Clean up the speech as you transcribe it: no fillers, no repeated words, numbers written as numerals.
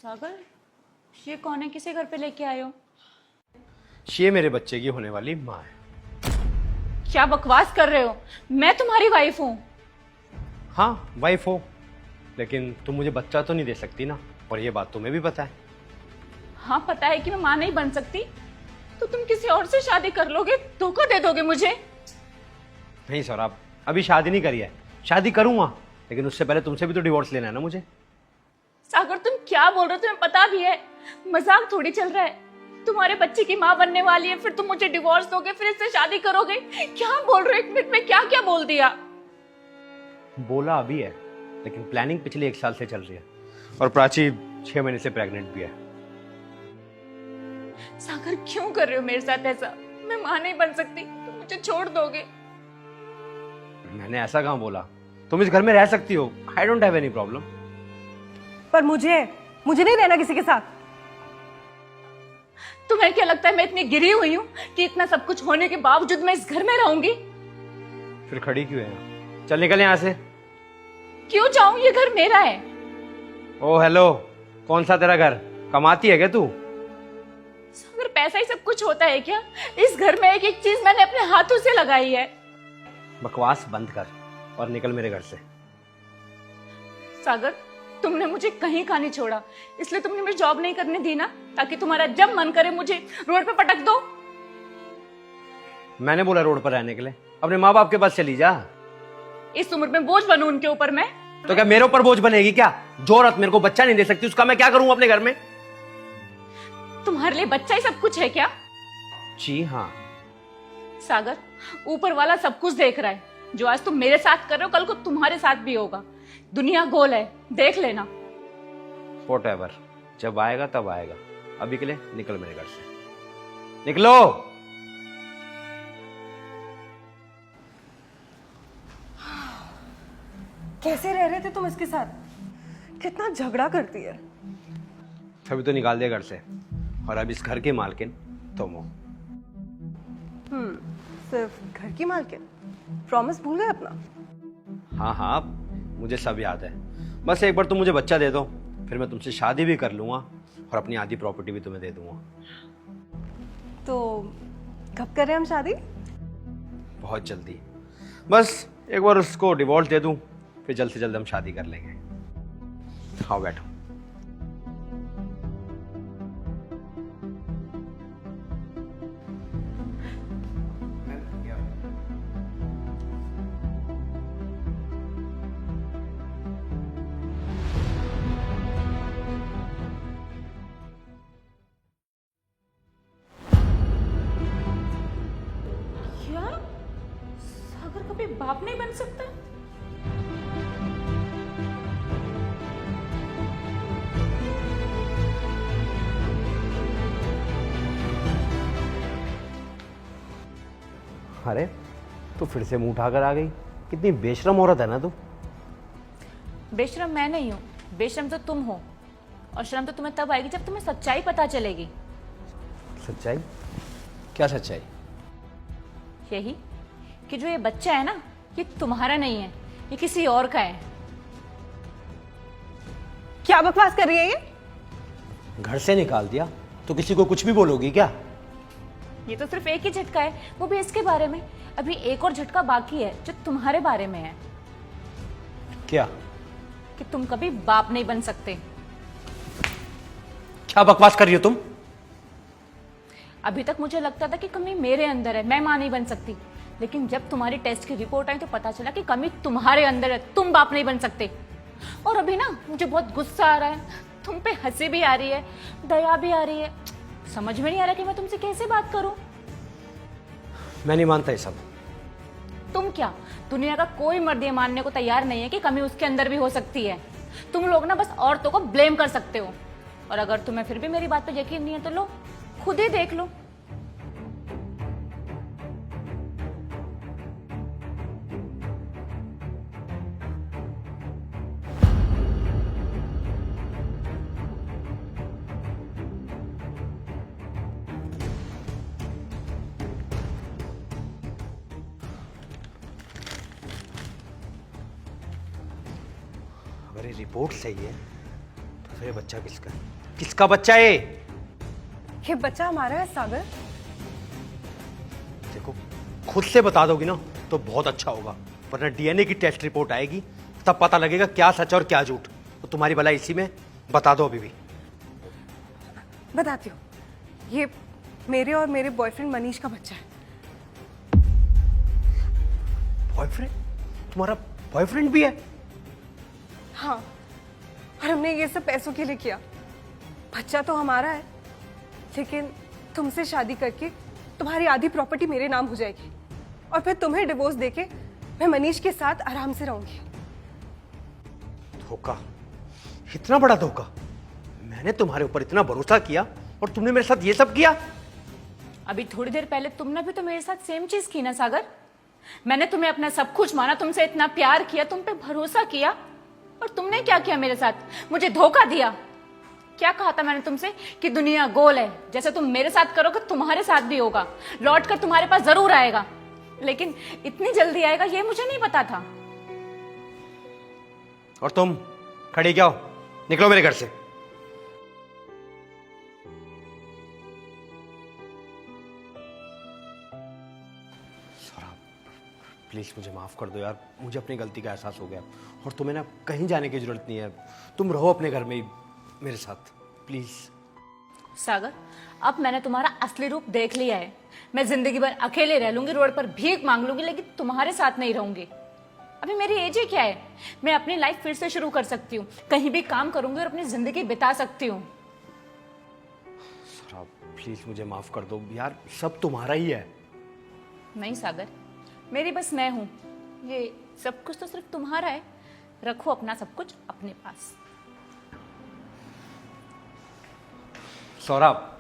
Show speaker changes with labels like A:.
A: सागर, ये कौन है? किसे घर पे लेके आए हो?
B: ये मेरे बच्चे की होने वाली माँ है।
A: क्या बकवास कर रहे हो? मैं तुम्हारी वाइफ हूँ।
B: हाँ वाइफ हो, लेकिन तुम मुझे बच्चा तो नहीं दे सकती ना, और ये बात तुम्हें भी पता है।
A: हाँ पता है कि मैं माँ नहीं बन सकती, तो तुम किसी और से शादी कर लोगे, धोखा दे दोगे मुझे।
B: नहीं सौरभ, अभी शादी नहीं करी है, शादी करूंगा, लेकिन उससे पहले तुमसे भी तो डिवोर्स लेना है ना मुझे।
A: सागर तुम क्या बोल रहे हो? तुम्हें पता भी है मजाक थोड़ी चल रहा है। तुम्हारे बच्चे की माँ बनने वाली है, फिर तुम मुझे डिवोर्स दोगे, फिर इससे शादी करोगे? क्या बोल रहे हो? एक मिनट में क्या क्या बोल दिया?
B: बोला अभी है, लेकिन प्लानिंग पिछले 1 साल से चल रही है, और प्राची 6 महीने से प्रेग्नेंट भी है।
A: सागर क्यों कर रहे हो मेरे साथ ऐसा? मैं माँ नहीं बन सकती, तुम मुझे छोड़ दोगे?
B: मैंने ऐसा कहाँ बोला, तुम इस घर में रह सकती हो, I don't have any problem.
C: पर मुझे नहीं रहना किसी के साथ।
A: तुम्हें क्या लगता है मैं इतनी गिरी हुई हूँ कि इतना सब कुछ होने के बावजूद मैं इस घर में रहूंगी?
B: फिर खड़ी क्यों है? चल निकल यहाँ से।
A: क्यों जाऊं? ये घर मेरा है।
B: ओ हेलो, कौन सा तेरा घर? कमाती है क्या तू?
A: सागर पैसा ही सब कुछ होता है क्या? इस घर में एक एक चीज मैंने अपने हाथों से लगाई है।
B: बकवास बंद कर और निकल मेरे घर से।
A: सागर तुमने मुझे कहीं का नहीं छोड़ा, इसलिए तुमने मुझे जॉब नहीं करने दी ना, ताकि तुम्हारा जब मन करे मुझे रोड पे पटक दो।
B: मैंने बोला रोड पर रहने के लिए? अपने माँ बाप के पास चली जा।
A: इस उम्र में बोझ बनूं उनके ऊपर मैं?
B: तो क्या मेरे ऊपर बोझ बनेगी क्या? जो औरत मेरे को बच्चा नहीं दे सकती, उसका मैं क्या करूं अपने घर में?
A: तुम्हारे लिए बच्चा ही सब कुछ है क्या?
B: जी हाँ।
A: सागर ऊपर वाला सब कुछ देख रहा है। जो आज तुम मेरे साथ कर रहे हो, कल को तुम्हारे साथ भी होगा। दुनिया गोल है, देख लेना।
B: व्हाटएवर, जब आएगा तब आएगा। अभी के लिए निकल मेरे घर से, निकलो।
C: कैसे रह रहे थे तुम इसके साथ? कितना झगड़ा करती है।
B: अभी तो निकाल दिया घर से, और अब इस घर के मालकिन तुम हो।
C: सिर्फ घर की मालकिन? प्रॉमिस भूल गए अपना?
B: हाँ हाँ, मुझे सब याद है। बस एक बार तुम मुझे बच्चा दे दो, फिर मैं तुमसे शादी भी कर लूंगा, और अपनी आधी प्रॉपर्टी भी तुम्हें दे दूंगा।
C: तो कब करें हम शादी?
B: बहुत जल्दी। बस एक बार उसको डिवोर्स दे दूं, फिर जल्द से जल्द हम शादी कर लेंगे। आओ बैठो।
A: क्या? सागर कभी बाप नहीं बन सकता?
B: अरे तू फिर से मुंह उठाकर आ गई। कितनी बेशरम औरत है ना तू।
A: बेशरम मैं नहीं हूँ, बेशरम तो तुम हो। और शर्म तो तुम्हें तब आएगी जब तुम्हें सच्चाई पता चलेगी।
B: सच्चाई? क्या सच्चाई?
A: यही कि जो ये बच्चा है ना, ये तुम्हारा नहीं है, ये किसी और का है।
C: क्या बकवास कर रही है ये?
B: घर से निकाल दिया तो किसी को कुछ भी बोलोगी क्या?
A: ये तो सिर्फ एक ही झटका है, वो भी इसके बारे में। अभी एक और झटका बाकी है जो तुम्हारे बारे में है।
B: क्या?
A: कि तुम कभी बाप नहीं बन सकते।
B: क्या बकवास कर रही हो तुम?
A: अभी तक मुझे लगता था कि कमी मेरे अंदर है, मैं मां नहीं बन सकती। लेकिन जब तुम्हारी टेस्ट की रिपोर्ट आई तो पता चला कि कमी तुम्हारे अंदर है, तुम बाप नहीं बन सकते। और अभी ना मुझे बहुत गुस्सा आ रहा है, तुम पे हंसी भी आ रही है, दया भी आ रही है। समझ में नहीं आ रहा कि मैं तुमसे कैसे बात करूं।
B: मैं नहीं मानता ये सब।
A: तुम क्या, दुनिया का कोई मर्द ये मानने को तैयार नहीं है कि कमी उसके अंदर भी हो सकती है। तुम लोग ना बस औरतों को ब्लेम कर सकते हो। और अगर तुम्हें फिर भी मेरी बात पे यकीन नहीं है तो लो, खुद ही देख लो।
B: अगर ये रिपोर्ट सही है तो तो ये बच्चा किसका है? किसका बच्चा है
C: ये बच्चा हमारा है सागर।
B: देखो, खुद से बता दोगी ना तो बहुत अच्छा होगा, वरना डीएनए की टेस्ट रिपोर्ट आएगी, तब पता लगेगा क्या सच और क्या झूठ। तो तुम्हारी भलाई इसी में, बता दो अभी भी।
C: बताती हूँ, ये मेरे और मेरे बॉयफ्रेंड मनीष का बच्चा है।
B: बॉयफ्रेंड? तुम्हारा बॉयफ्रेंड भी है?
C: हाँ, और हमने ये सब पैसों के लिए किया। बच्चा तो हमारा है, लेकिन तुमसे शादी करके तुम्हारी आधी प्रॉपर्टी मेरे नाम हो जाएगी, और फिर तुम्हें डिवोर्स देके मैं मनीष के साथ आराम से रहूंगी।
B: धोखा, इतना बड़ा धोखा। मैंने तुम्हारे ऊपर इतना भरोसा किया और तुमने मेरे साथ ये सब किया।
A: अभी थोड़ी देर पहले तुमने भी तो मेरे साथ सेम चीज की ना सागर। मैंने तुम्हें अपना सब कुछ माना, तुमसे इतना प्यार किया, तुम पे भरोसा किया, और तुमने क्या किया मेरे साथ? मुझे धोखा दिया। क्या कहा था मैंने तुमसे कि दुनिया गोल है, जैसे तुम मेरे साथ करोगे तुम्हारे साथ भी होगा, लौट कर तुम्हारे पास जरूर आएगा, लेकिन इतनी जल्दी आएगा ये मुझे नहीं पता था।
B: और तुम खड़ी क्या हो? निकलो मेरे घर से। प्लीज मुझे माफ कर दो यार, मुझे अपनी गलती का एहसास हो गया, और तुम्हें ना कहीं जाने की जरूरत नहीं है, तुम रहो अपने घर में ही मेरे साथ, प्लीज।
A: सागर, अब मैंने तुम्हारा असली रूप देख लिया है। मैं जिंदगी भर अकेले रह लूंगी, रोड पर भीख मांग लूंगी, लेकिन तुम्हारे साथ नहीं रहूंगी। अभी मेरी एज ही क्या है? मैं अपनी लाइफ फिर से शुरू कर सकती हूँ, कहीं भी काम करूंगी और अपनी जिंदगी बिता सकती हूँ।
B: प्लीज मुझे माफ कर दो यार, सब तुम्हारा ही है।
A: नहीं सागर, मेरी बस मैं हूं, ये सब कुछ तो सिर्फ तुम्हारा है। रखो अपना सब कुछ अपने पास।
B: सौरभ,